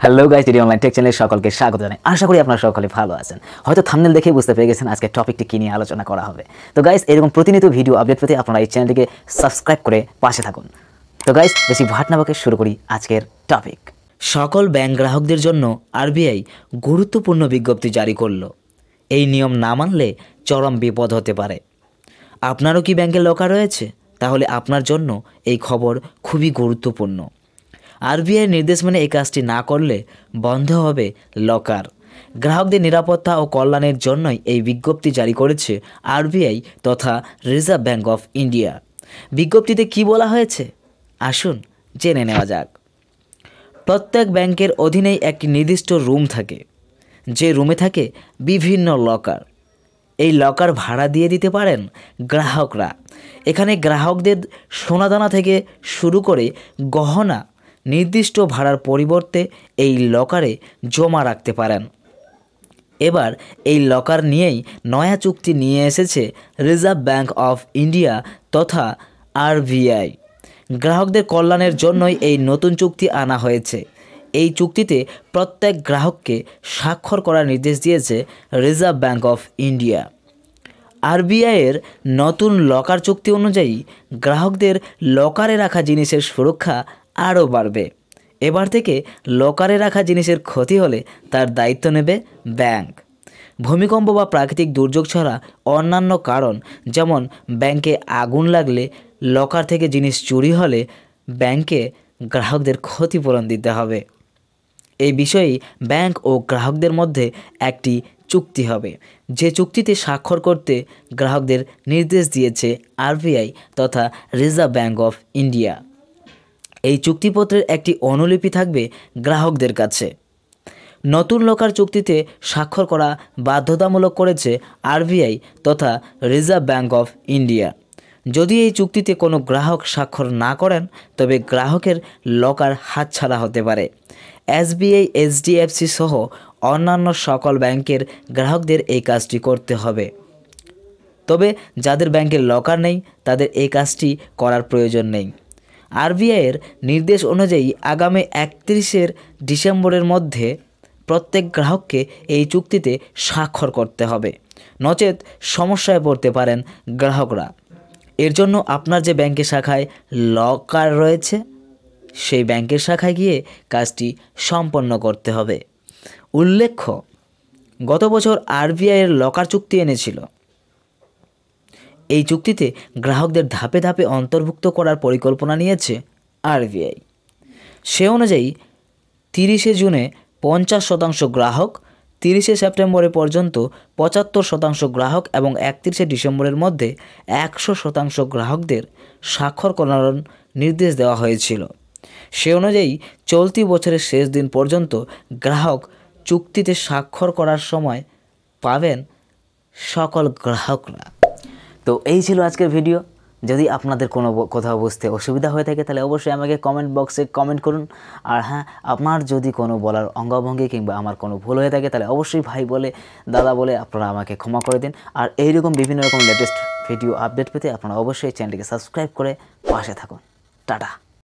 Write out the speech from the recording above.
Hello guys, টিডি online take চ্যানেলে সকলকে স্বাগত জানাই। আশা করি আপনারা সকলে ভালো আছেন। হয়তো থাম্বনেল দেখেই বুঝতে পেরে গেছেন আজকে টপিকটি কি নিয়ে আলোচনা করা হবে। তো গাইস, এরকম প্রতিনিয়ত ভিডিও আপডেট পেতে আপনারা এই চ্যানেলটিকে সাবস্ক্রাইব করে পাশে থাকুন। তো গাইস, বেশি ভাট না বকে শুরু করি আজকের টপিক। সকল ব্যাংক গ্রাহকদের জন্য আরবিআই গুরুত্বপূর্ণ বিজ্ঞপ্তি জারি করলো। এই নিয়ম না মানলে চরম বিপদ হতে পারে। আপনারও কি ব্যাংকে লকার রয়েছে? তাহলে আপনার জন্য এই খবর খুবই গুরুত্বপূর্ণ। আরবিআইয়ের নির্দেশ মেনে এই কাজটি না করলে বন্ধ হবে লকার। গ্রাহকদের নিরাপত্তা ও কল্যাণের জন্যই এই বিজ্ঞপ্তি জারি করেছে আরবিআই তথা রিজার্ভ ব্যাঙ্ক অফ ইন্ডিয়া। বিজ্ঞপ্তিতে কি বলা হয়েছে আসুন জেনে নেওয়া যাক। প্রত্যেক ব্যাংকের অধীনেই একটি নির্দিষ্ট রুম থাকে, যে রুমে থাকে বিভিন্ন লকার। এই লকার ভাড়া দিয়ে দিতে পারেন গ্রাহকরা। এখানে গ্রাহকদের সোনাদানা থেকে শুরু করে গহনা নির্দিষ্ট ভাড়ার পরিবর্তে এই লকারে জমা রাখতে পারেন। এবার এই লকার নিয়েই নয়া চুক্তি নিয়ে এসেছে রিজার্ভ ব্যাঙ্ক অফ ইন্ডিয়া তথা আরবিআই। গ্রাহকদের কল্যাণের জন্যই এই নতুন চুক্তি আনা হয়েছে। এই চুক্তিতে প্রত্যেক গ্রাহককে স্বাক্ষর করার নির্দেশ দিয়েছে রিজার্ভ ব্যাঙ্ক অফ ইন্ডিয়া। আরবিআইয়ের নতুন লকার চুক্তি অনুযায়ী গ্রাহকদের লকারে রাখা জিনিসের সুরক্ষা আরও বাড়বে। এবার থেকে লকারে রাখা জিনিসের ক্ষতি হলে তার দায়িত্ব নেবে ব্যাংক। ভূমিকম্প বা প্রাকৃতিক দুর্যোগ ছাড়া অন্যান্য কারণ, যেমন ব্যাংকে আগুন লাগলে, লকার থেকে জিনিস চুরি হলে ব্যাংকে গ্রাহকদের ক্ষতিপূরণ দিতে হবে। এই বিষয়ে ব্যাংক ও গ্রাহকদের মধ্যে একটি চুক্তি হবে, যে চুক্তিতে স্বাক্ষর করতে গ্রাহকদের নির্দেশ দিয়েছে আরবিআই তথা রিজার্ভ ব্যাঙ্ক অফ ইন্ডিয়া। এই চুক্তিপত্রের একটি অনুলিপি থাকবে গ্রাহকদের কাছে। নতুন লকার চুক্তিতে স্বাক্ষর করা বাধ্যতামূলক করেছে আরবিআই তথা রিজার্ভ ব্যাঙ্ক অফ ইন্ডিয়া। যদি এই চুক্তিতে কোনো গ্রাহক স্বাক্ষর না করেন তবে গ্রাহকের লকার হাতছাড়া হতে পারে। এসবিআই, এইচডিএফসি সহ অন্যান্য সকল ব্যাংকের গ্রাহকদের এই কাজটি করতে হবে। তবে যাদের ব্যাংকের লকার নেই তাদের এই কাজটি করার প্রয়োজন নেই। আরবিআইয়ের নির্দেশ অনুযায়ী আগামী 31 ডিসেম্বরের মধ্যে প্রত্যেক গ্রাহককে এই চুক্তিতে স্বাক্ষর করতে হবে, নচেত সমস্যায় পড়তে পারেন গ্রাহকরা। এর জন্য আপনার যে ব্যাংকের শাখায় লকার রয়েছে সেই ব্যাংকের শাখায় গিয়ে কাজটি সম্পন্ন করতে হবে। উল্লেখ্য, গত বছর আরবিআইয়ের লকার চুক্তি এনেছিল। এই চুক্তিতে গ্রাহকদের ধাপে ধাপে অন্তর্ভুক্ত করার পরিকল্পনা নিয়েছে আরবিআই। সে অনুযায়ী 30 জুনে 50% গ্রাহক, 30 সেপ্টেম্বর পর্যন্ত 75% গ্রাহক এবং 31 ডিসেম্বরের মধ্যে 100% গ্রাহকদের স্বাক্ষর করানোর নির্দেশ দেওয়া হয়েছিল। সে অনুযায়ী চলতি বছরের শেষ দিন পর্যন্ত গ্রাহক চুক্তিতে স্বাক্ষর করার সময় পাবেন সকল গ্রাহকরা। তো এই ছিল আজকের ভিডিও। যদি আপনাদের কোনো কোথাও বুঝতে অসুবিধা হয়ে থাকে তাহলে অবশ্যই আমাকে কমেন্ট বক্সে কমেন্ট করুন। আর হ্যাঁ, আপনার যদি কোনো বলার অঙ্গভঙ্গি কিংবা আমার কোনো ভুল হয়ে থাকে তাহলে অবশ্যই ভাই বলে, দাদা বলে আপনারা আমাকে ক্ষমা করে দিন। আর এইরকম বিভিন্ন রকম লেটেস্ট ভিডিও আপডেট পেতে আপনারা অবশ্যই চ্যানেলটিকে সাবস্ক্রাইব করে পাশে থাকুন। টাটা।